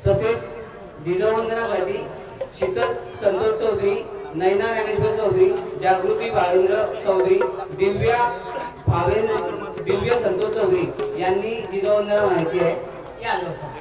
तसेच जिजावंदनासाठी शीतल संतोष चौधरी, नैना ज्ञानेश्वर चौधरी, जागृती भावेंद्र चौधरी, दिव्या संतोष चौधरी यांनी जिजावंदना म्हणायची आहे. या लोक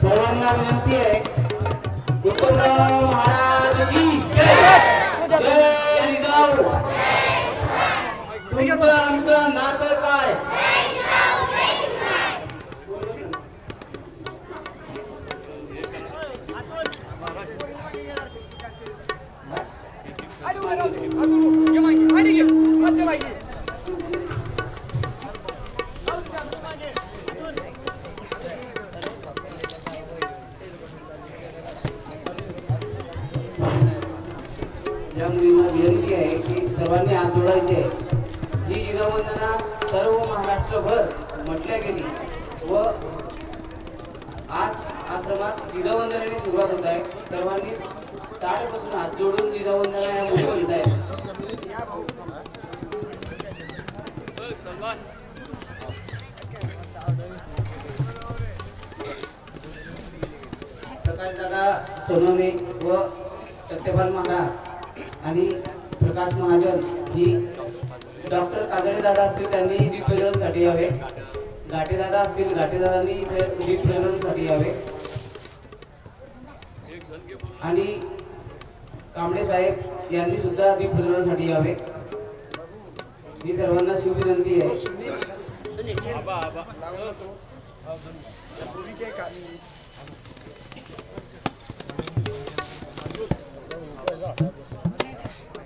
सर्वांना विनंती आहे, गणपतराव महाराज की जय. जय जिजाऊ. तुमचं आमचं नातं काय? विनंती आहे की सर्वांनी हात जोडायचे. ही जिजावंदना सर्व महाराष्ट्रभर म्हटल्या गेली व आज आश्रमात जिजावंदनेने सुरुवात होत आहे. सर्वांनी ताळपासून हात जोडून जिजावंदना या म्हणत आहे. प्रकाश दादा सोनवणे व सत्यपाल महाराज आणि प्रकाश महाजन ही डॉक्टर काजळे दादा असतील त्यांनी दीप प्रज्वलनासाठी यावे. घाटे दादा असतील घाटेदादांनी दीप प्रज्वलनासाठी यावे आणि कांबळे साहेब यांनी सुद्धा दीप प्रज्वलनासाठी यावे. ही सर्वांना शिवविनंती आहे.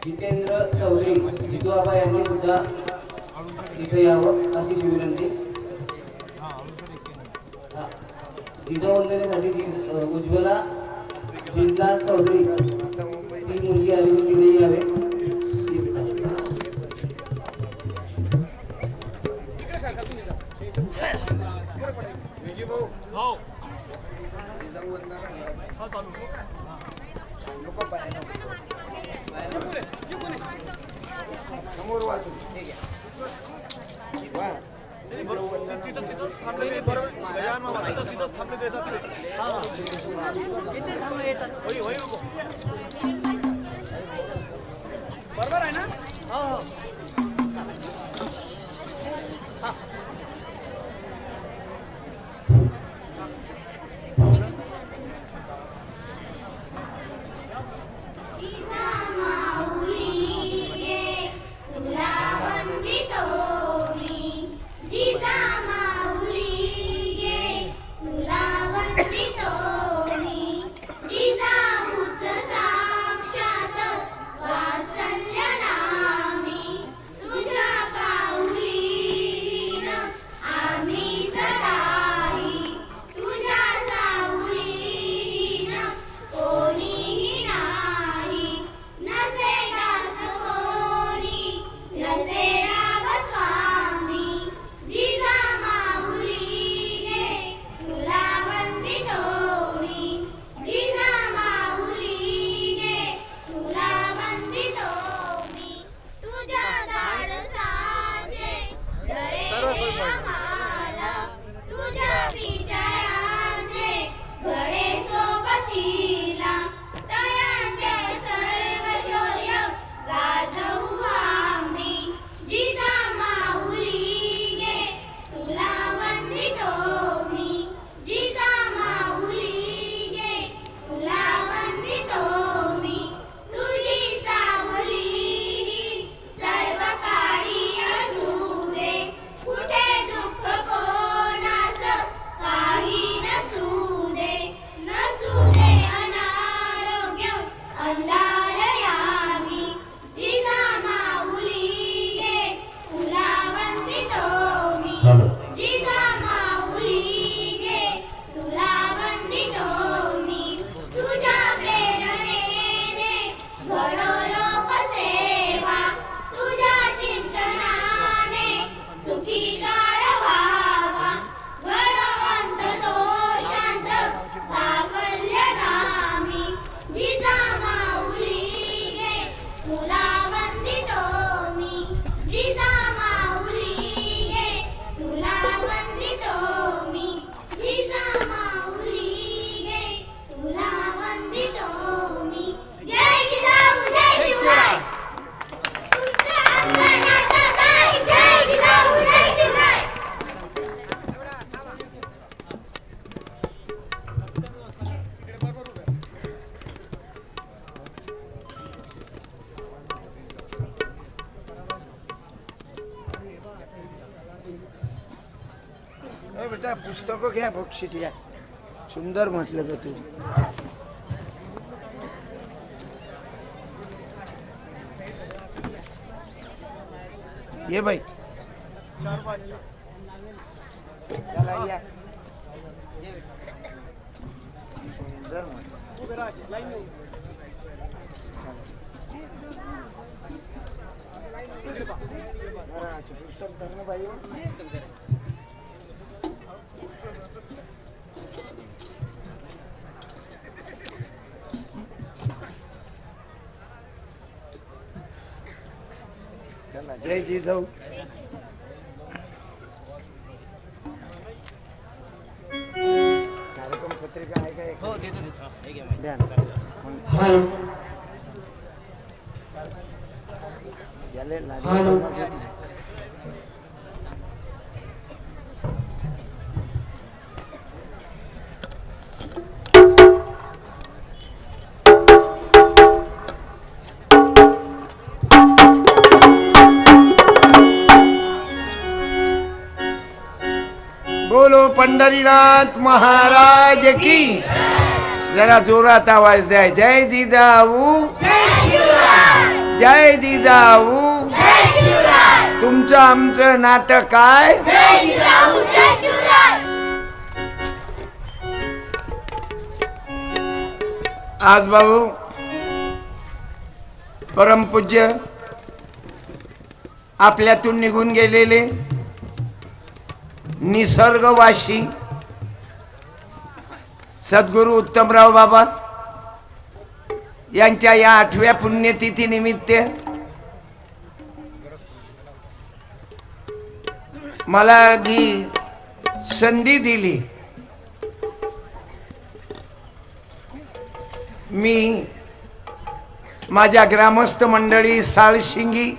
जितेंद्र चौधरी जितूआबा यांनी सुद्धा इथे यावं अशी विनंती. जिजावंदनेसाठी उज्ज्वला जिंदाल चौधरी ती मुलगी आली तिने यावे. बरोबर आहे ना? हो. बेटा पुस्तक घ्या बक्षीस घ्या सुंदर म्हटलं का तू ये बाई चला या सुंदर म्हटलं पुस्तक धरणं बाई चला जय जिजाऊ कार्यक्रम पत्रिका आहे का हो देतो देतो हे घ्या द्या हॅलो याले हॅलो. बोलो पंढरीनाथ महाराज की जरा जोरात आवाज द्या जय जिजाऊ जय जिजाऊ तुमचं आमचं नातं काय आज बाबू परमपूज्य आपल्यातून निघून गेलेले निसर्गवासी सद्गुरू उत्तमराव बाबा यांच्या या 8व्या पुण्यतिथी निमित्त मला जी संधी दिली मी माझ्या ग्रामस्थ मंडळी साळशिंगी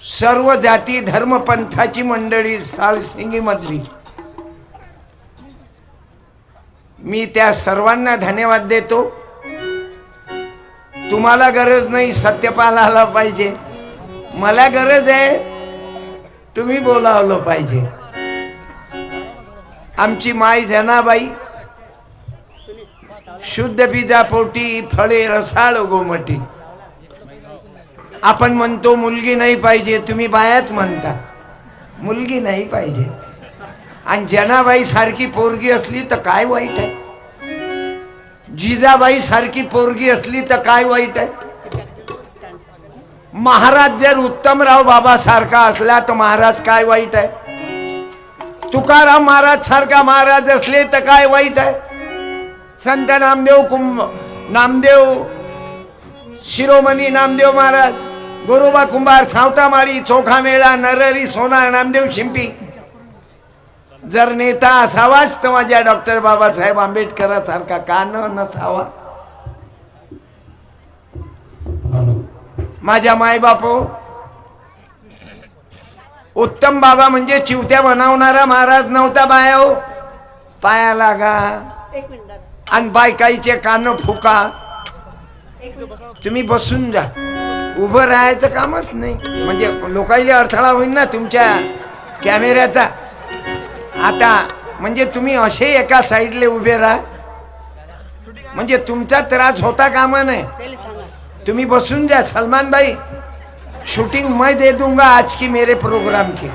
सर्व जाती धर्मपंथाची मंडळी साळसिंगी मधली मी त्या सर्वांना धन्यवाद देतो तुम्हाला गरज नाही सत्यपाल आला पाहिजे मला गरज आहे तुम्ही बोलावलं पाहिजे आमची माय जनाबाई शुद्ध पिजा पोटी फळे रसाळ गोमटी आपण म्हणतो मुलगी नाही पाहिजे तुम्ही बायाच म्हणता मुलगी नाही पाहिजे आणि जनाबाई सारखी पोरगी असली तर काय वाईट आहे जिजाबाई सारखी पोरगी असली तर काय वाईट आहे महाराज जर उत्तमराव बाबा सारखा असला तर महाराज काय वाईट आहे तुकाराम महाराज सारखा महाराज असले तर काय वाईट आहे संत नामदेव शिरोमणी नामदेव महाराज गोरोबा कुंभार सावतामाळी चोखा मेळा नरहरी सोनार नामदेव शिंपी जर नेता असावाच तर माझ्या डॉक्टर बाबासाहेब आंबेडकरांसारखा का नसावा माझ्या मायबापो उत्तम बाबा म्हणजे चिवत्या बनवणारा महाराज नव्हता बाया पाया लागा आणि बायकाईचे कान फुका तुम्ही बसून जा उभं राहायचं कामच नाही म्हणजे लोकांना अडथळा होईल ना तुमच्या कॅमेऱ्याचा आता म्हणजे तुम्ही असे एका साईडले उभे राहा म्हणजे तुमचा त्रास होता कामा नाही तुम्ही बसून जा सलमान भाई शूटिंग मैं दे दूंगा आज की मेरे प्रोग्राम की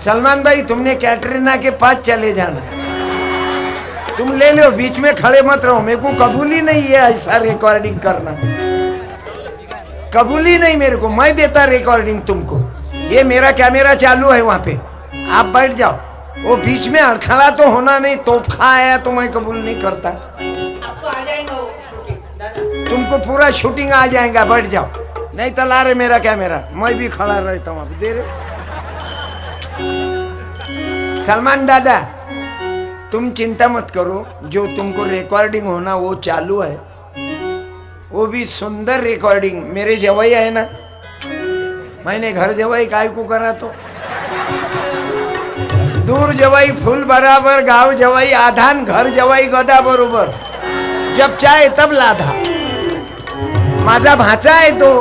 सलमान भाई तुमने कैटरीना के पास चले जाना तुम ले लो बीच में खड़े मत रहो मेरे को कबूल ही नहीं है ऐसा रिकॉर्डिंग करना कबूल ही नहीं मेरे को मैं देता रिकॉर्डिंग तुमको ये मेरा कैमरा चालू है वहां पे आप बैठ जाओ वो बीच में अड़खड़ा तो होना नहीं तोहफा आया तो मैं कबूल नहीं करता आपको आ जाएगा वो शूटिंग दादा तुमको पूरा शूटिंग आ जाएगा बैठ जाओ नहीं तो ला रहे मेरा कैमरा मैं भी खड़ा रहता हूँ वहां पे दे रहे सलमान दादा तुम चिंता मत करो जो तुमको रिकॉर्डिंग होना वो चालू है वो भी सुंदर रिकॉर्डिंग मेरे जवाई है ना मैंने घर जवाई काय को करा तो दूर जवाई फूल बराबर गांव जवाई आधान घर जवाई गदा बरोबर जब चाहे तब लाधा माझा भाचा है तो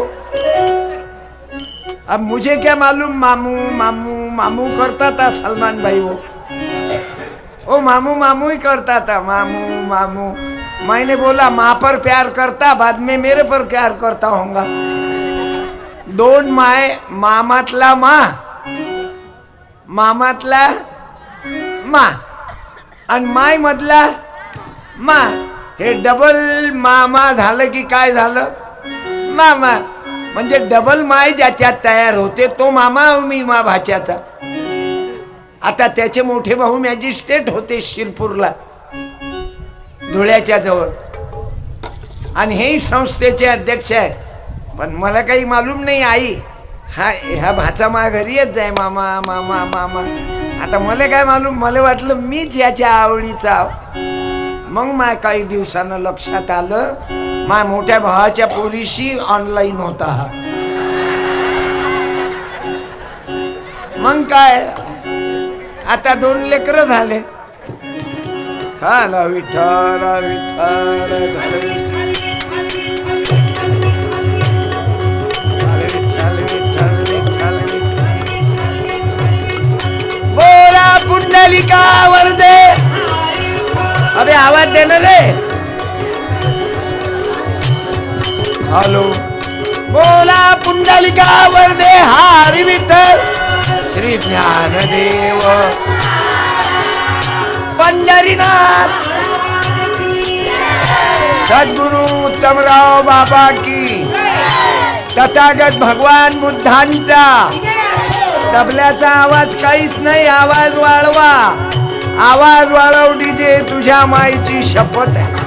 अब मुझे क्या मालूम मामू मामू मामू करता था सलमान भाई वो मामू मामू ही करता था, मामू मामू। मैंने बोला माँ पर प्यार करता, बाद में मेरे पर प्यार करता होगा। दोन माय, मामातला माँ, मामातला माँ आणि माय मधला माँ, हे डबल मामा झालं की काय झालं? मामा म्हणजे डबल माय ज्याच्यात तयार होते तो मामा मी मा भाच्याचा। आता त्याचे मोठे भाऊ मॅजिस्ट्रेट होते शिरपूरला, धुळ्याच्या जवळ, आणि हे संस्थेचे अध्यक्ष आहे। पण मला काही मालूम नाही, आई ह्या भाचा मा घरी येत जाय मामा मामा मामा। आता मला काय मालूम, मला वाटलं मीच याच्या आवडीचा। मग मा काही दिवसानं लक्षात आलं, मा मोठ्या भावाच्या पोरीशी ऑनलाईन होता हा। मग काय, आता 2 लेकरं झाले। विठ्ठल विठ्ठल बोला पुंडलिका वरदे। अबे आवाज दे ना रे। हॅलो, बोला पुंडलिका वरदे हरी विठ्ठल श्री ज्ञानदेव पंढरीनाथ सद्गुरु उत्तमराव बाबा की, तथागत भगवान बुद्धांचा। तबल्याचा आवाज काहीच नाही, आवाज वाढवा, आवाज वाढव डीजे, तुझ्या माईची शपथ आहे।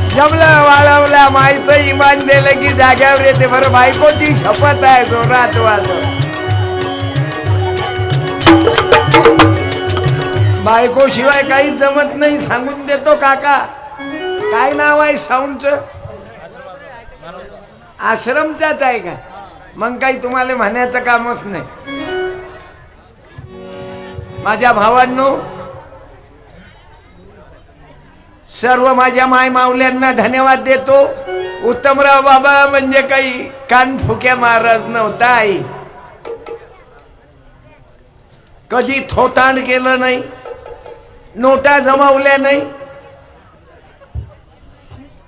जमलं वाढवल्या माईचं इमान दिलं की जाग्यावर येते बरं। बायकोची शपथ आहे, जोरात वाजव। बायको शिवाय काही जमत नाही, सांगून देतो काका। काय नाव आहे साऊंडचं? आश्रमच्याच आहे का? मग काही तुम्हाला म्हणायचं कामच नाही। माझ्या भावांनो, सर्व माझ्या माय माऊल्यांना धन्यवाद देतो। उत्तमराव बाबा म्हणजे काही कानफुक्या महाराज नव्हता। आई कधी थोतांड केलं नाही, नोटा जमावल्या नाही।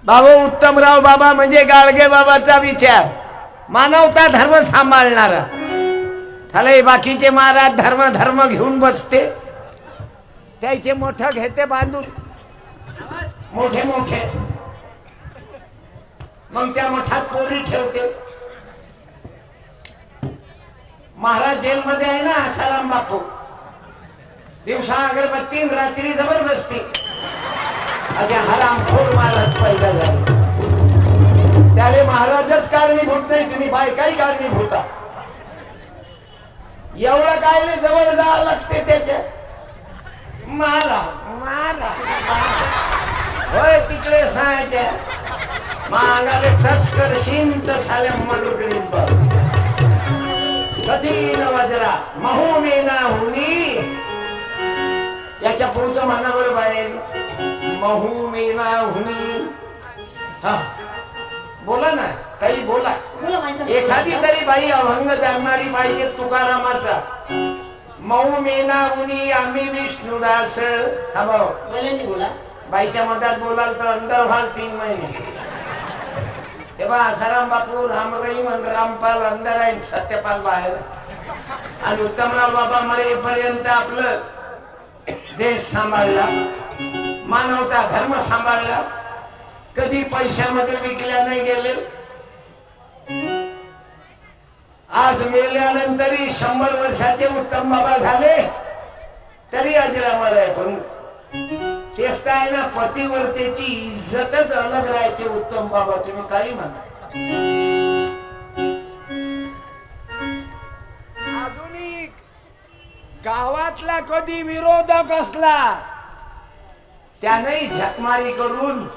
बाबा उत्तमराव बाबा म्हणजे गाडगे बाबाचा विचार, मानवता धर्म सांभाळणारा। झाले बाकीचे महाराज धर्म धर्म घेऊन बसते, त्याचे मोठं घेते बांधून मोठे मोठे, मग त्या मठात पोरी ठेवते। महाराज जेलमध्ये आहे ना आसाराम बापू, दिवसा अगरबत्ती, रात्री जबरदस्ती। अशा हरामखोर महाराज पैदा झाले, त्याले महाराजच कारणीभूत नाही, तुम्ही बायकाही कारणीभूत। एवढं काय जवळ जावं लागते त्याच्या, मारा मारा होय तिकडे सांगायच्या, मागाले टच करशील तर साल्या मडुकरीन बघ। कठीण वजरा महू मेना हुनी, याच्या पुढचं म्हणा बरं बाहेर, महू मेना हुनी। हा बोला ना काही बोला, एखादी तरी बाई अभंग जाणणारी पाहिजे तुकारामाचा। मऊ मेना उनी आम्ही विष्णुदास। थांबाव बोला, बाईच्या मधात बोलाल तर अंदर व्हाल 3 महिने। तेव्हा आसाराम बापू, राम रहीम, रामपाल अंदर आहे, सत्यपाल बाहेर। आणि उत्तमराव बाबा मरेपर्यंत आपलं देश सांभाळला, मानवता धर्म सांभाळला, कधी पैशामध्ये विकल्या नाही गेले। आज मेल्यानंतरही 100 वर्षाचे उत्तम बाबा झाले तरी अजरामर आहे। पण तेच काय ना, पतिव्रतेची इज्जतच अलग राहते उत्तम बाबा, तुम्ही काही म्हणा। आधुनिक गावातला कधी विरोधक असला त्याने झकमारी करून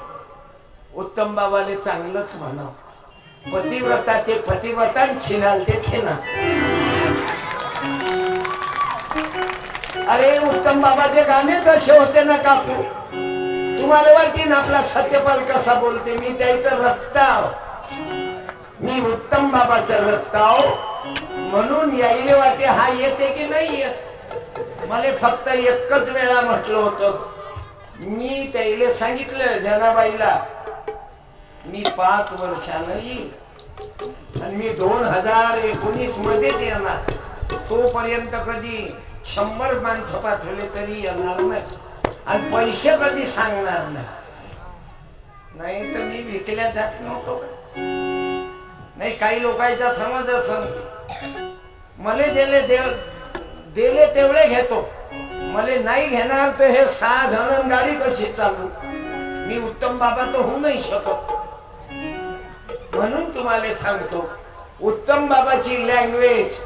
उत्तम बाबाले चांगलंच म्हणा। पतिव्रता ते पतिव्रता, छिनाल ते छिना। अरे उत्तम बाबाचे गाणे तसे होते ना काकू, तुम्हाला वाटते ना आपला सत्यपाल कसा बोलते, मी त्याचं रक्ताव, मी उत्तम बाबाचं रक्ताव। म्हणून यायले वाटे हा येते की नाही येत. मला फक्त एकच वेळा म्हटलं होतं, मी त्याला सांगितलं जनाबाईला मी 5 वर्षानं येईल आणि मी 2019 मध्येच येणार. तोपर्यंत कधी 100 माणसं पाठवले तरी येणार नाही आणि पैसे कधी सांगणार नाही तर मी विकल्या जात नव्हतो का. नाही काही लोकांचा समज असं मला दिले तेवढे घेतो, मला नाही घेणार तर हे 6 जण गाडी कशी चालू. मी उत्तम बाबा तर होऊ नाही शकत. म्हणून तुम्हाला सांगतो उत्तम बाबाची लँग्वेज,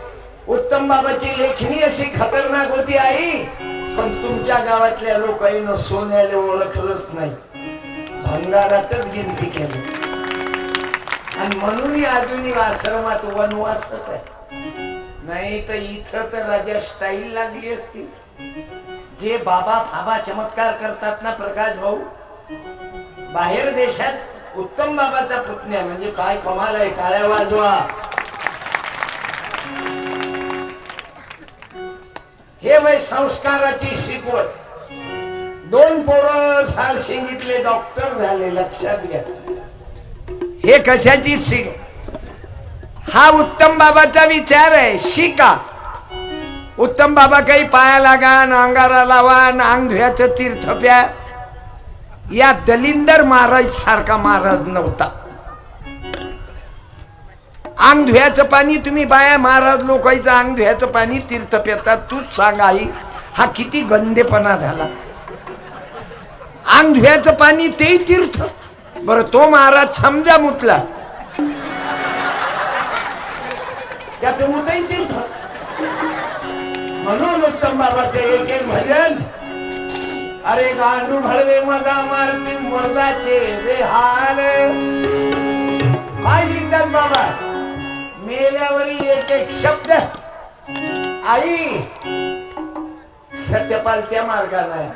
उत्तम बाबाची लेखणी अशी खतरनाक होती आई, पण तुमच्या गावातल्या लोकांना सोन्याला ओळखलंच नाही, भंगारातच गिनती केली. आणि म्हणून अजूनही आश्रमात वनवासच आहे. नाही तर इथं तर राजा स्टाईल लागली असती. जे बाबा फाबा चमत्कार करतात ना प्रकाश भाऊ, बाहेर देशात उत्तम बाबाचा पुतण्या म्हणजे काय कमाल आहे. टाळ्या वाजवा. हे वय संस्काराची शिकवण. 2 पोरं सारशिंगीतले डॉक्टर झाले, लक्षात घ्या. हे कशाची शिक. हा उत्तम बाबाचा विचार आहे. शिका. उत्तम बाबा काही पाया लागा ना अंगारा लावा ना अंग धुयाचं तीर्थ प्या. या दलिंदर महाराज सारखा महाराज नव्हता. अंग धुयाचं पाणी तुम्ही बाया महाराज लोकांचं अंग धुयाचं पाणी तीर्थ पितात. तूच सांग आई हा किती गंदेपणा झाला. अंग धुयाचं पाणी तेही तीर्थ. बरं तो महाराज समजा मुतला त्याचं मुतही तीर्थ. म्हणून उत्तम बाबाचे एक भजन, अरे गांडू भळवे मजा मारतील मुर्दाचे बेहाल. काय लिहितात बाबा मेल्यावरी एक शब्द. आई सत्यपाल त्या मार्गाला आहे.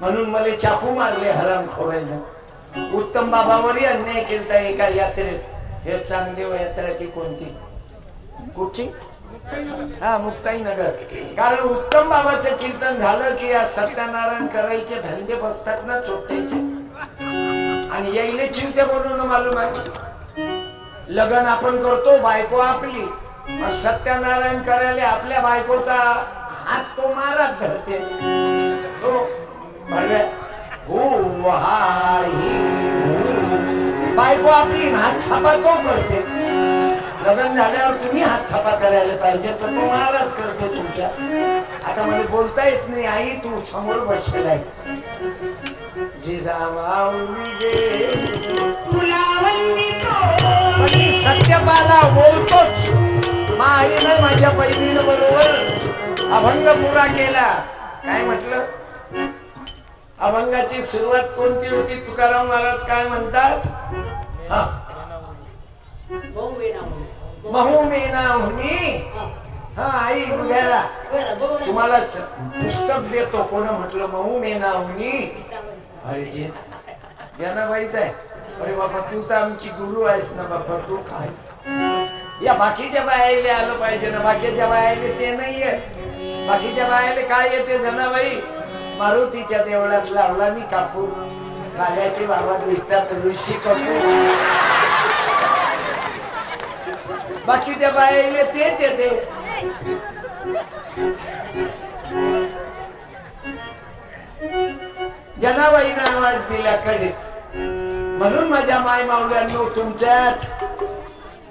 म्हणून मला चाकू मारले हरामखोराने. उत्तम बाबावरही अन्याय केलता एका यात्रेत. हे चांगदेव यात्रा ती कोणती कुठची? हा मुक्ताई नगर. कारण उत्तम बाबाचं कीर्तन झालं की या सत्यनारायण करायचे धंदे बसतात ना चोट्याचे. आणि यायले चिवते बोलून मालूम आहे. लग्न आपण करतो, बायको आपली, सत्यनारायण करायला आपल्या बायकोचा हात तो मारत धरते. तो बायको आपली हात छापा तो करते. लग्न झाल्यावर तुम्ही हात छापा करायला पाहिजे तर तो महाराज करते तुमच्या. आता मला बोलता येत नाही. आई तू समोर बसलेला आहे. सत्यपाला बोलतोच. आईने माझ्या बहिणीनं बरोबर अभंग पुरा केला. काय म्हटलं? अभंगाची सुरुवात कोणती होती? तुकाराम महाराज काय म्हणतात? हा महू मेना हुनी. हा आई उद्याला तुम्हाला पुस्तक देतो. कोण म्हटलं महू मेना हुनी? अरे जे जनाबाईच आहे. अरे बाबा तू तर आमची गुरु आहेस ना बाबा. तू काय या बाकीच्या बायाले आलं पाहिजे ना. बाकीच्या बायाले ते नाहीये. बाकीच्या बायाले काय येते? जनाबाई मारुतीच्या देवळात लावला मी कापूर. काल्याचे बाबा दिसतात ऋषी कपूर. बाकीच्या बायाले तेच येते. जनाबाईने आवाज दिला कडे. म्हणून माझ्या माय मावल्यांनो तुमच्यात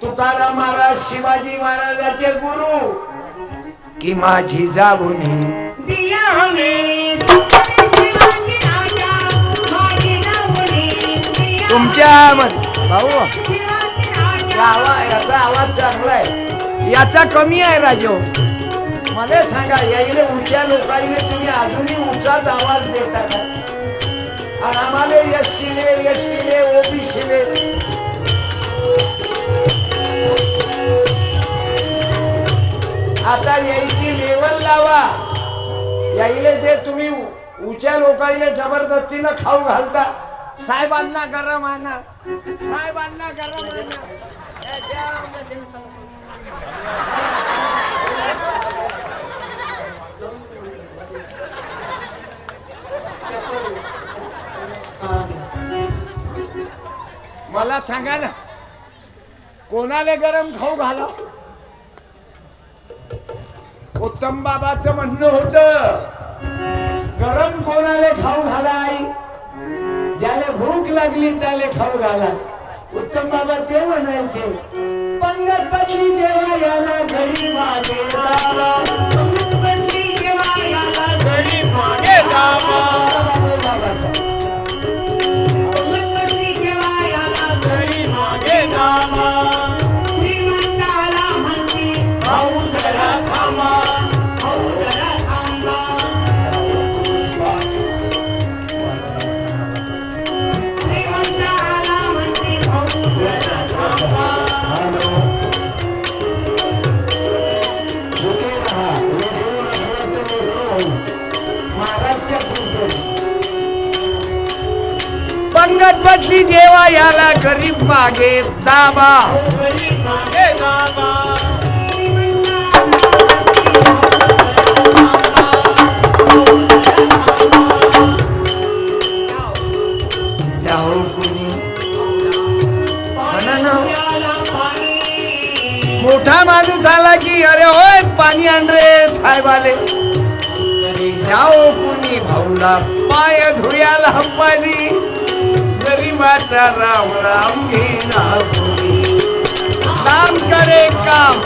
तुकाराम महाराज शिवाजी महाराजाचे गुरु की माझी जाऊनी तुमच्या भाऊ याचा आवाज चांगला आहे. याचा कमी आहे राजो. मला सांगा यायले उच्चा लोकांनी तुम्ही अजूनही उच्चाच आवाज देता का? आणि आम्हाला एसटीले ओबीसीले आता यायची लेवल लावा. यायले जे तुम्ही उच्चा लोकांना जबरदस्तीनं खाऊ घालता. साहेबांना गरम आणा, साहेबांना गरम आणा. सांगा ना, कोणाला गरम खाऊ घाला? उत्तम बाबाचं म्हणणं होतं, गरम कोणाला खाऊ घाला आई? ज्याला भूक लागली त्याला खाऊ घाला. उत्तम बाबा ते म्हणायचे, पंगत बदली जेव्हा याला घरी मागे जावा, पंगत बदली जेव्हा याला घरी मागे जावा, पंगत बदली जेव्हा याला घरी मागे जावा, श्रीमंताला म्हणती भाऊ जरा थांबा, भाऊ जरा थांबा, श्रीमंताला म्हणती भाऊ जरा थांबा. पंगत बदली जेव्हा याला गरीब मागे दाबा, गरीब मागे दाबा, जाओ कुणी मोठा माणूस आला की अरे होय पाणी आण रे साहेब आले. जाओ कुणी भाऊला पाय धुयाला पाणी, गरीबाचा राम राम घेना कोणी, काम करे काम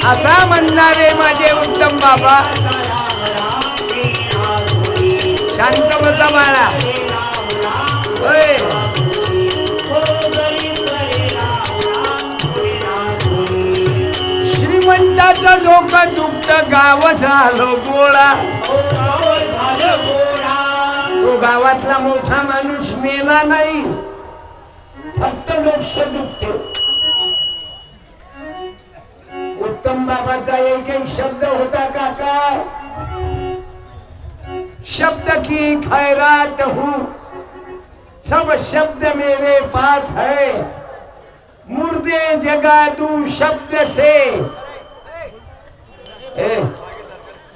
असा म्हणणारे माझे उत्तम बाबा. शांत बसा बाळा. होय श्रीमंताचं डोकं दुखतं गाव झालं गोळा, तो गावातला मोठा माणूस मेला नाही, फक्त डोकं दुखते. उत्तम बाबाचा एक एक शब्द होता काका, शब्द की खैरात हूँ, सब शब्द मेरे पास है, मुर्दे जगा दूं शब्द से.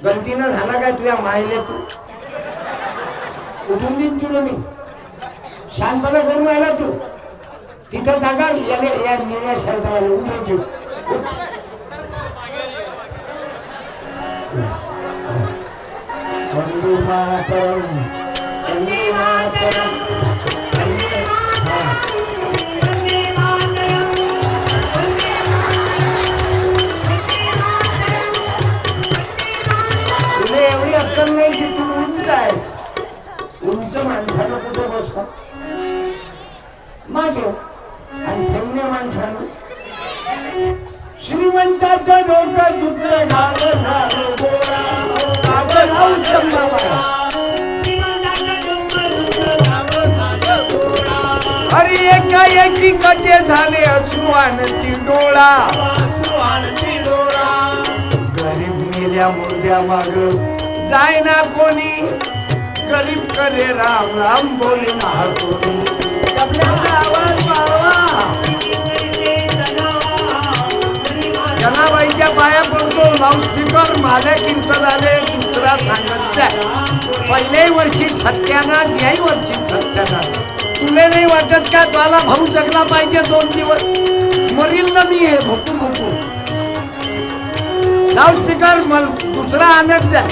गलतीनं झाला काय तुझ्या मायले? तू उठून देईन तुला मी. शांतपणा करून आला तू तिथं जागा या निर्णय शब्दाला उठून घेऊ. वंदे मातरम, वंदे मातरम, एवढी अक्कल नाही की तू उंच आहेस. उंच माणसानं कुठे बसतो मागे आणि ठेवण्या माणसानं. श्रीमंताचं डोकं दुखलं गाव झालं गोळा, गाव नाव चंद्राबाई. अरे एकाएकी कसे झाले अश्रुवान ती डोळा, गरीब मेल्या मुर्द्या माग जाय ना कोणी, गरीब करे राम राम बोले ना कोणी. आवाज वाढवा. जनाबाईच्या पाया पडतो लाऊडस्पीकर. माझ्या कीर्तनाने दुसरा सांगत जाय. पहिल्याही वर्षी सत्यानाश, याही वर्षी सत्यानाश. तुला नाही वाटत का मला भाऊ जगला पाहिजे 2 दिवस? मरील ना मी हे भुकू भुकू. लाऊडस्पीकर मला दुसरा आणत जाय.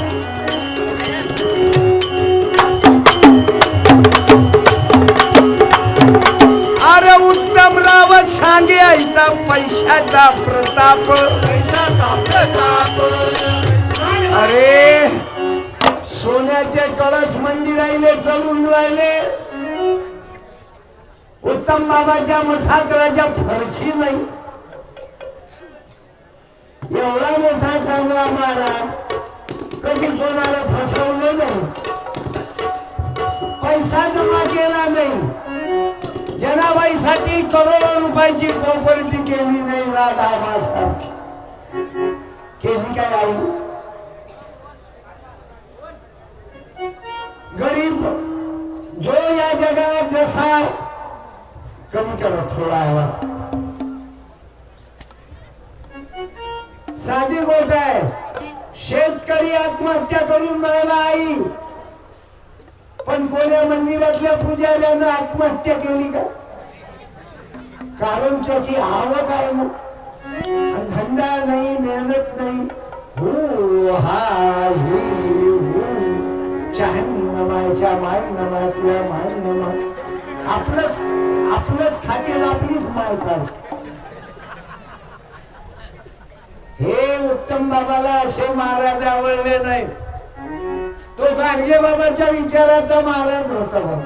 अरे उत्तम रावत सांगे ऐसा पैशाचा प्रताप, पैशाचा प्रताप. अरे सोन्याचे कळस मंदिराईले चढून राहिले. उत्तम बाबाच्या मठात राजा फरशी नाही. एवढा मोठा चांगला महाराज कधी कोणाला फसवलं नाही, पैसा जमा केला नाही, जनाबाईसाठी करोडो रुपयाची प्रॉपर्टी केली नाही. राधा मास्तर केली काय आई? गरीब जो या जगात जसा, कमी करा थोडा आवाज. साधी गोष्ट आहे. शेतकरी आत्महत्या करून मिळाला आई, पण कोण्या मंदिरातल्या पुजाऱ्यानं आत्महत्या केली का? कारण त्याची आवक आहे मग, आणि धंदा नाही, मेहनत नाही. हो हा नमायच्या माय नमा तुला माय नमा, आपलंच खातील, आपलीच माय काढ. हे उत्तम बाबाला असे महाराज आवडले नाही. तो गाडगे बाबाच्या विचाराचा महाराज होता बाबा.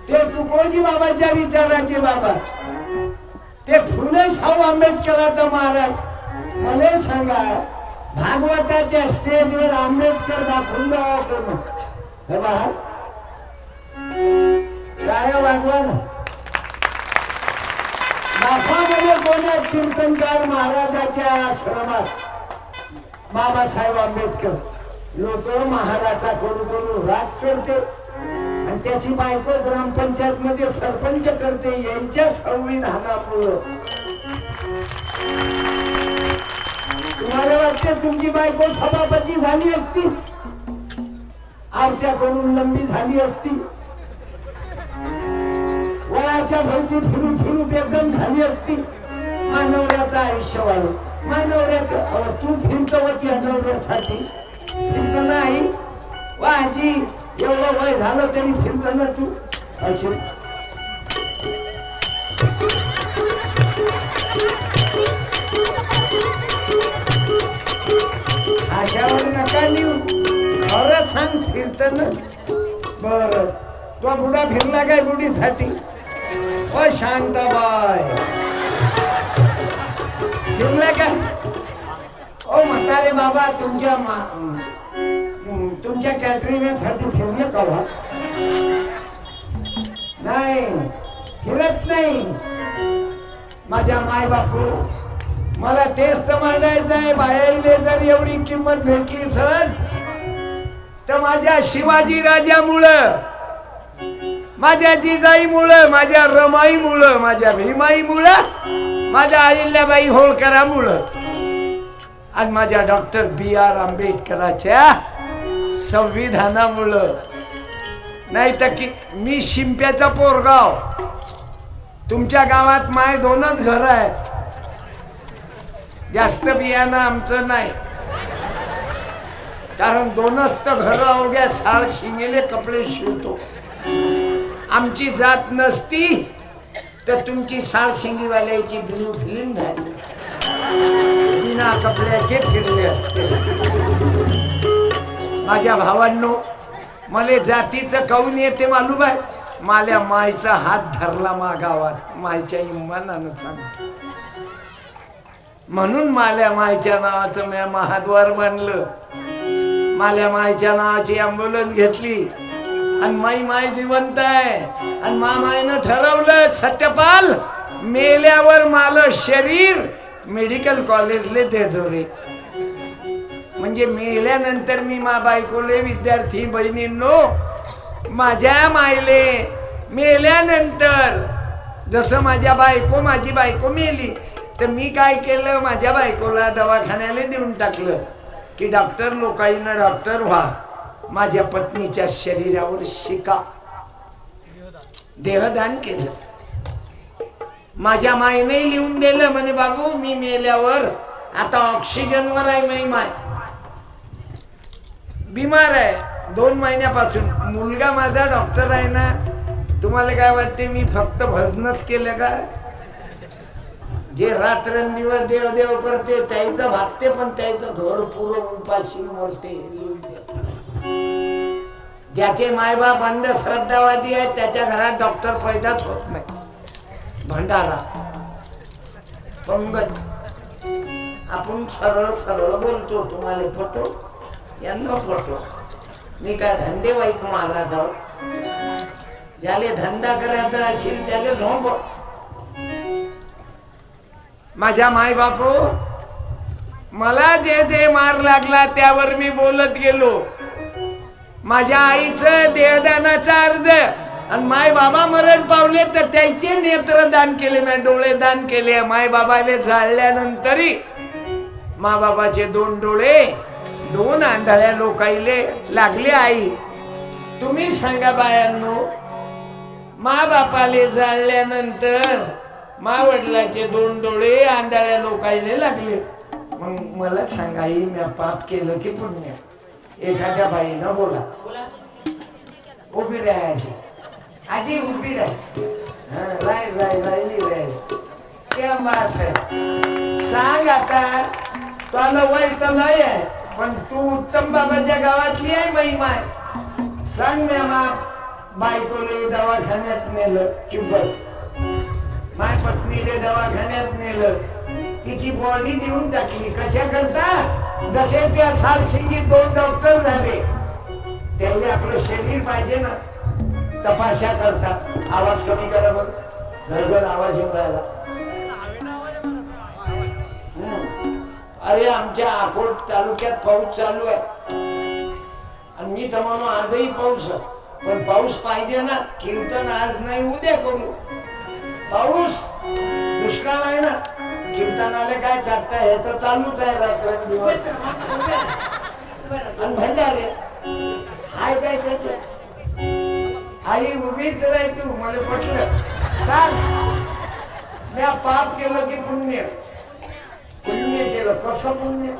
ते तुकोजी बाबाच्या विचाराचे बाबा, ते फुले शाहू आंबेडकराचा महाराज. मला सांगा, भागवताच्या स्टेजवर आंबेडकर दाखवून द्यावा करून काय वागवा ना. दाखवामध्ये कोणा कीर्तनकार महाराजाच्या आश्रमात बाबासाहेब आंबेडकर. लोक महाराजा करू राग करते, आणि त्याची बायको ग्रामपंचायत मध्ये सरपंच करते. यांच्या संविधानामुळं तुम्हाला वाटते तुमची बायको सभापती झाली असती, आरत्या करून लंबी झाली असती, वयाच्या भोवती फिरू फिरू बेदम झाली असती, मानवऱ्याचं आयुष्य वाढ. मानवऱ्याचं तू फिरतवत या नवऱ्यासाठी फिरत नाही. वाजी एवढं वय झालं तरी फिरत ना तू. अच्छा, अशावर नका लिहू, खरं सांग फिरत ना. बर, तो बुडा फिरला काय बुडीसाठी? ओ शांताबाई फिरला काय? ओ म्हातारे बाबा, तुमच्या कॅटरिंगसाठी फिरले का? नाही, फिरत नाही. माझ्या माय बापू, मला तेच तर मांडायचं आहे. बायाईले जर एवढी किंमत भेटली सर, तर माझ्या शिवाजी राजामुळं, माझ्या जिजाईमुळं, माझ्या रमाईमुळं, माझ्या भीमाईमुळं, माझ्या अहिल्याबाई होळकरामुळं, आणि माझ्या डॉक्टर B.R. आंबेडकराच्या संविधानामुळं. नाही तर की मी शिंप्याचा पोरगाव. तुमच्या गावात माय 2च घर आहेत, जास्त बियाणं आमचं नाही. कारण 2च तर घर अवघ्या साळ शिंगेले कपडे शिवतो. आमची जात नसती तर तुमची साळ शिंगीवाल्याची ब्लू फिल्म झाली, बिना कपड्याचे फिरले असते. माझ्या भावांनो, मला जातीचं काऊन येते मालूम आहे? माल्या मायचा हात धरला मागावात, मायच्या इमानानं सांगतो. म्हणून माल्या मायच्या नावाचं मी महाद्वार बांधलं. माल्या मायच्या नावाची अँब्युलन्स घेतली, आणि माय जिवंत आहे. आणि मायनं ठरवलं, सत्यपाल मेल्यावर माल शरीर मेडिकल कॉलेजले देजो रे. म्हणजे मेल्यानंतर मी मा बायकोले, विद्यार्थी बहिणींनो, माझ्या मायले मेल्यानंतर जसं माझी बायको मेली, तर मी काय केलं, माझ्या बायकोला दवाखान्याला देऊन टाकलं की डॉक्टर लोकांना डॉक्टर व्हा, माझ्या पत्नीच्या शरीरावर शिका. देहदान केलं. माझ्या मायने लिहून दिलं, म्हणे बाबू मी मेल्यावर आता ऑक्सिजनवर आहे. मी माय बिमार आहे 2 महिन्यापासून. मुलगा माझा डॉक्टर आहे ना. तुम्हाला काय वाटते मी फक्त भजनच केलं का? जे रात्रंदिवस देव देव करते त्याचं भागते, पण त्याचं घर पुरं उपाशी मरते. ज्याचे मायबाप अंधश्रद्धावादी आहेत त्याच्या घरात डॉक्टर पैदाच होत नाही. भंडारा पंगत. आपण सरळ सरळ बोलतो, तुम्हाला पटो यांना पटो. मी काय धंदे वाईक महाराज आहोत? ज्याले धंदा करायचा असेल त्याला झोंब. माझ्या माय बापू, मला जे जे मार लागला त्यावर मी बोलत गेलो. माझ्या आईचं देहदानाचा अर्ज, आणि माय बाबा मरण पावले तर त्याचे नेत्रदान केले, मी डोळे दान केले. माय बाबाले जाळल्यानंतरही मा बाबाचे 2 डोळे 2 आंधळ्या लोकाईले लागले. आई तुम्ही सांगा बायांनो, मा बापाले जाळल्यानंतर मा वडिलाचे 2 डोळे आंधळ्या लोकायले लागले. मग मला सांगा, ही मी पाप केलं की पुण्य? एखाद्या बाईनं बोला. उभी राहायची, आजी उभी राहिली क्या बात है. सांग आता, तुला वाईट तर नाही आहे, पण तू उत्तम बाबाच्या गावातली आहे महिमा आहे. सांग म्या बायकोले दवाखान्यात नेलं की बस, माय पत्नीले दवाखान्यात नेलं, तिची बॉडी देऊन टाकली. कशा करता? जसे त्या सारसिंगीत 2 डॉक्टर झाले, त्यामुळे आपलं शरीर पाहिजे ना तपाशा करतात. आवाज कमी करा बरं, घरघर आवाज येऊन राहिला. अरे आमच्या अकोट तालुक्यात पाऊस चालू आहे, आणि मी तर म्हणून आजही पाऊस आहे, पण पाऊस पाहिजे ना. कीर्तन आज नाही उद्या करू. पाऊस दुष्काळ आहे ना, कीर्तनाला काय चाटता, हे तर चालूच आहे रात्रंदिवस. आणि भंडारे हाय काय त्याच्या. आई उभीच राह, तू मला पटलं. सांग, मी पाप केलं की पुण्य? पुण्य केलं. कसं पुण्य?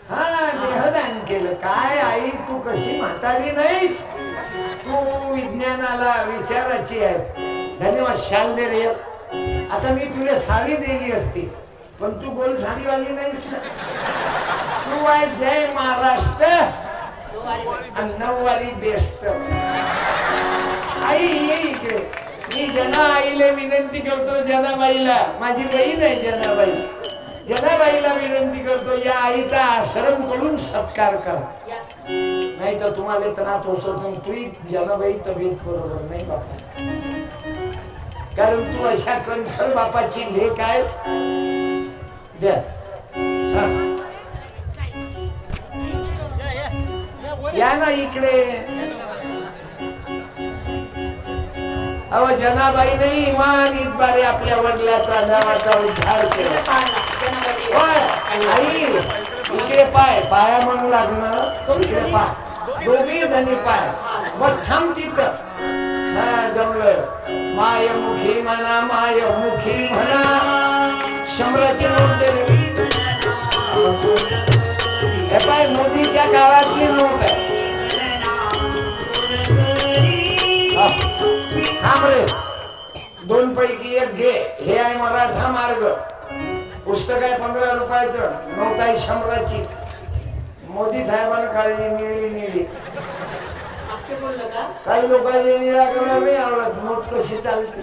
हा, देहदान केलं. काय आई, तू कशी म्हातारी नाहीस, तू विज्ञानाला विचाराची आहे. धन्यवाद. शाल दे रे. आता मी तुला साडी दिली असती, पण तू गोल साडीवाली नाहीस ना. तू आहे जय महाराष्ट्र आणि 9वारी बेस्ट. आई ये इकडे. मी जना आईला विनंती करतो, जनाबाईला, माझी बहीण आहे जनाबाई, जनाबाईला विनंती करतो, या आईचा आश्रम कडून सत्कार करा, नाही तर तुम्हाला त्रास होतो. तू जनाबाई तब्येत बरोबर नाही बापा, कारण तू अशा कंठर बापाची लेक आहेस. द्या या ना इकडे. अव जनाबाई नाही, इमान इतबारे आपल्या वडिलाचा नावाचा उद्धार केला. आई इकडे पाय, पाया म्हणू लागणं, इकडे पाय, दोघी जणी पाय. मग थांब तिथं. हा, जमलं. मायमुखी म्हणा, मायमुखी म्हणा. 100ची नोट दे रे. हे पाय, मोदीच्या काळातली नोट आहे. थांब रे, 2 पैकी 1 घे. हे आहे मराठा मार्ग. पुस्तक आहे 15 रुपयाचं, नोट आहे 100ची. मोदी साहेबांना काढली निळी निळी. काही लोकांनी निराकरण नाही आवडत. नोट कशी चालते,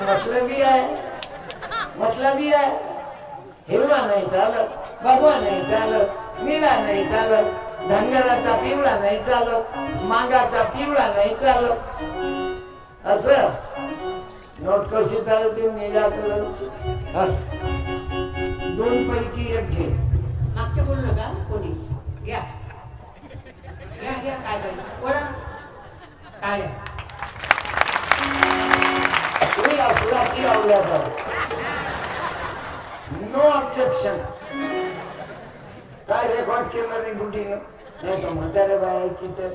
मतलबी आहे, मतलबी आहे. हिरवा नाही चालत, भगवा नाही चालत, निळा नाही चालत, धनगराचा पिवळा नाही चालत, मागाचा पिवळा नाही चालत. असं नोट कशी चालते? निळ्या कलरची. 2 पैकी 1 घे. मागच्या बोललो का कोणी? घ्या घ्या घ्या. काय पाहिजे? बोला. काय तुम्ही फुलाची आवल्या नो ऑब्जेक्शन. काय रेकॉर्ड केलं नाही गुटीनं? नाही तर म्हाताऱ्या बायाची तर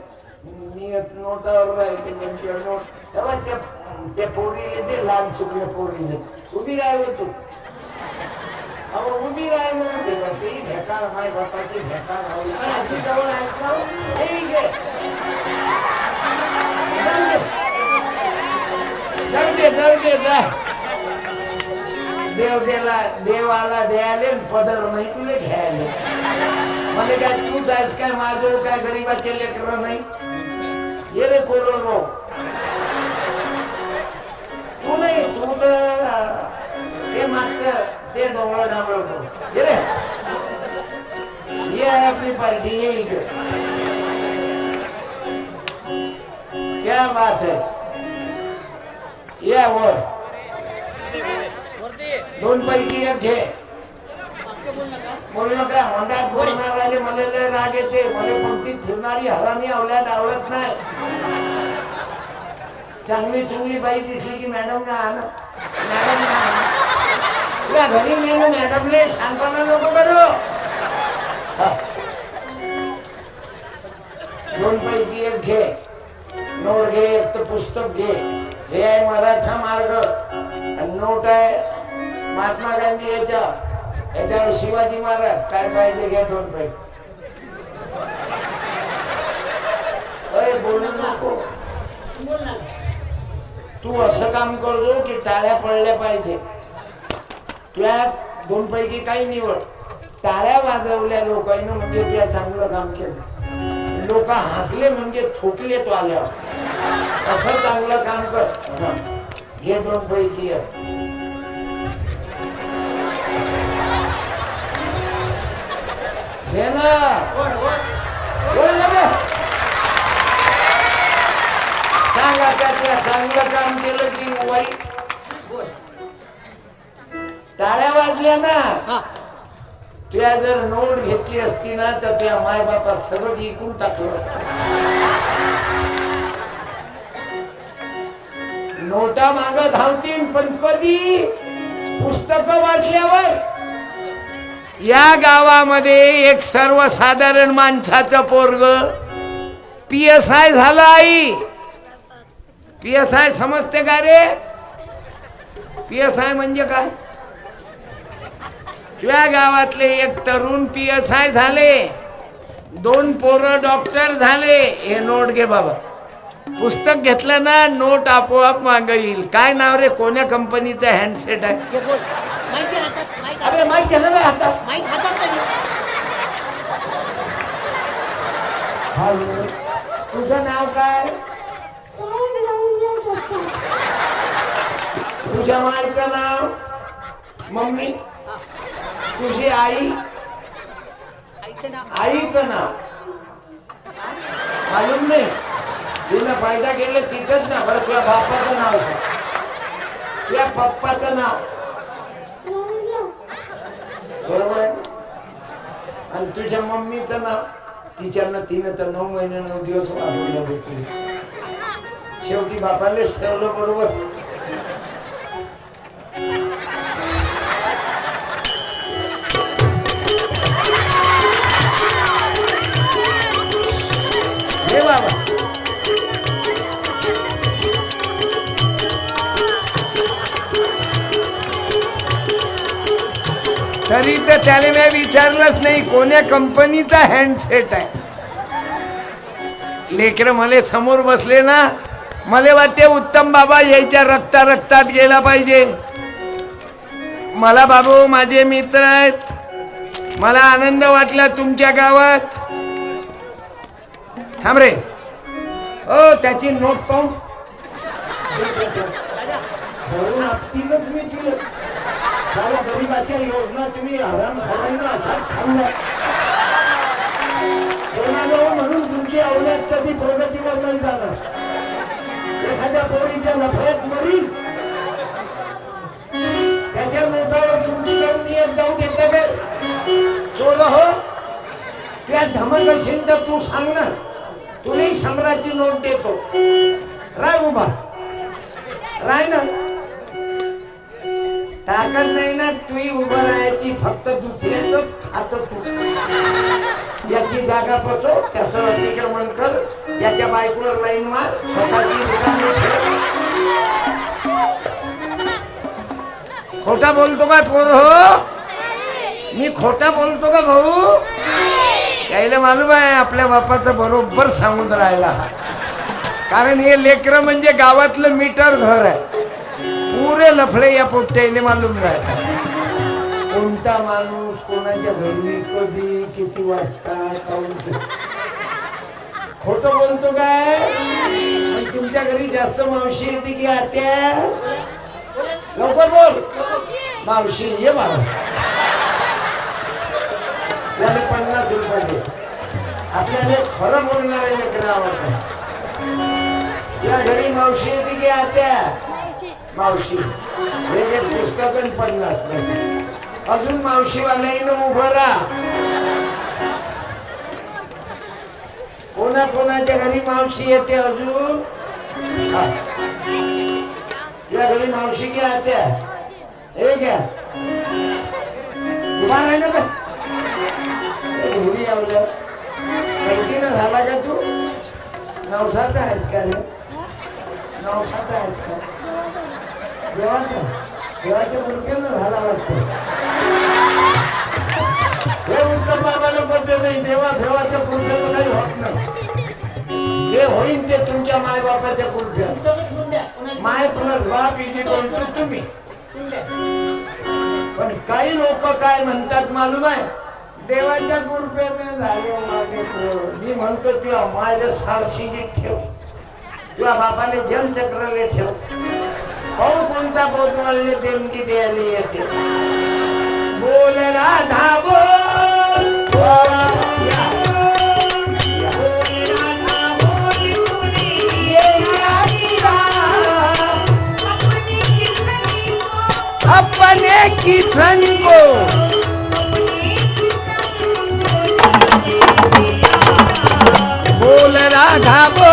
नियत नोटावर राहायची. म्हणजे नोट तेव्हा त्या पोरीले ते लहान सुकल्या पोरीले उभी राहिलो तू. अहो उभी राहिलो ती भेका, माय बापाची भेका राहिली. आजी जवळ ऐकलं जाऊ दे जा. देवाला द्यायले पदर नाही तुला घ्यायला. म्हणजे काय तूच आहेस काय? माझं काय गरीबाचे लेकर नाही. ये रे कोरोना, तू नाही, तू तर ते मागचं ते डोंगर डांबळ. ये रे, ये आहे आपली पार्टी, ये इकडे. क्या बात है. या वर 2 पैकी 1 घे. बोलणं काय मंदात बोलणार राहिले. मला लय राग येते. मला पंक्तीत फिरणारी हरामी आवल्यात आवडत नाही. चांगली चुंगली बाई दिसली की मॅडम ना आण, मॅडम ना तुला घरी नेलं. मॅडमले शांतपणा नको करू. 2 पैकी 1 घे. नोट घे, एक तर पुस्तक घे. हे आहे मराठा मार्ग आणि नोट आहे महात्मा गांधी याच्यावर शिवाजी महाराज. काय पाहिजे घ्या 2 पैसे. अरे बोलू नको. तू असं काम करतो की टाळ्या पडल्या पाहिजे. तुझ्या 2 पैकी काही निवड. टाळ्या वाजवल्या लोकांनी म्हणजे तुझ्या चांगलं काम केलं. लोक हसले म्हणजे थोकले तो आल्यावर. असं चांगलं काम कर. घे 2 पैकी. घे ना. बोल ना. सांगा त्यातल्या चांगलं काम केलं की वाईट. टाळ्या वाजल्या ना. तुझ्या जर नोट घेतली असती ना तर तुझ्या माय बापा सगळं इकून टाकलं असत. नोटा माग धावतील पण कधी पुस्तक वाचल्यावर. या गावामध्ये एक सर्वसाधारण माणसाचं पोरग PSI झालं. आई PSI समजते का रे? PSI म्हणजे काय? तुझ्या गावातले एक तरुण PSI झाले, 2 पोरं डॉक्टर झाले. हे नोट घे बाबा. पुस्तक घेतलं ना नोट आपोआप मागे येईल. काय नाव रे? कोण्या कंपनीचं हँडसेट आहे? अरे माहित घे ना हातात. तुझं नाव काय? तुझ्या माईचं नाव? मम्मी. तुझी आई? आईचं नाव मालूम नाही. तिनं फायदा केलं तिथंच ना. बरं तुझ्या बापाचं नाव सांग. तुझ्या पप्पाचं नाव? बरोबर आहे. आणि तुझ्या मम्मीचं नाव? तिनं तर 9 महिने 9 दिवस वाढवलं होतं. शेवटी बापालेच ठेवलं. बरोबर. हे बाबा तरी तर त्याने मी विचारलंच नाही कोण्या कंपनीचा हँडसेट आहे. लेकरं मला समोर बसले ना, मला वाटते उत्तम बाबा यायच्या रक्तात गेला पाहिजे. मला बाबू माझे मित्र आहेत. मला आनंद वाटला तुमच्या गावात. थांब रे. ओ त्याची नोट पाहून मी केलं. गरीबाच्या योजना तुम्ही आराम म्हणून तुमची अवल्यात कधी प्रगतीवर नाही जाणार. एखाद्या पोरीच्या नफऱ्यात मरील त्याच्या नोटावर तुमची जाऊन नियत जाऊ देता का? चोर हो. त्या धमक असेल तर तू सांग ना. तुलाही 100ची नोट देतो. राय उभा राय ना. ताकद नाही ना तुम्ही उभं राहायची. फक्त दुसऱ्याच खात तू. याची जागा पचव, त्याचं अतिक्रमण कर, याच्या बायकोवर लाईन मार, स्वतःची दुकाने ठेव. खोटा बोलतो का पोर हो? मी खोटा बोलतो का भाऊ? त्याला मालूम आहे आपल्या बापाचं बरोबर सांगून राहिला. कारण हे लेकरं म्हणजे गावातलं मीटर घर आहे. पुरे लफडे या पोट्याने मालूम राहतात. कोणता माणूस कोणाच्या घरी कधी किती वाजता काऊन. खोटं बोलतो काय? तुमच्या घरी जास्त मावशी येते की आत्या? लवकर बोल. मावशी ये बाबा. त्याला 50 रुपये दे. आपल्याला खरं बोलणारे लेकरं आवडतात. या घरी मावशी येते की आत्या? मावशी. हे पुस्तक 50. अजून मावशीवाल्यानं उभं राहा. कोणाच्या घरी मावशी येते अजून? या घरी मावशी की आत्या? हे घ्या. उभा राही ना. घरी आवलं माहिती ना झाला का तू? नवसाचा आहेस का रे? नवसाचा आहेस का? देवाच्या मुलक्यानं झाला वाटतं. हे उत्तम बाबाला पडते नाही. देवाच्या कुलक्यानं काही होत नाही. जे होईल ते तुमच्या मायबापाच्या कुलक्यात. माय प्लस बाप इजी टू तुम्ही. पण काही लोक काय म्हणतात मालूम आहे? देवाच्या कृपेने झाले माझे पोर. मी म्हणतो तुझ्या मायला सारशिंगीत ठेव, तुझ्या बापाने जलचक्रले ठेव. पाहू कोणता बोधवाले देणगी द्यायला येते. बोल राधा बोल, अपने किसन को बोल राधा बोल.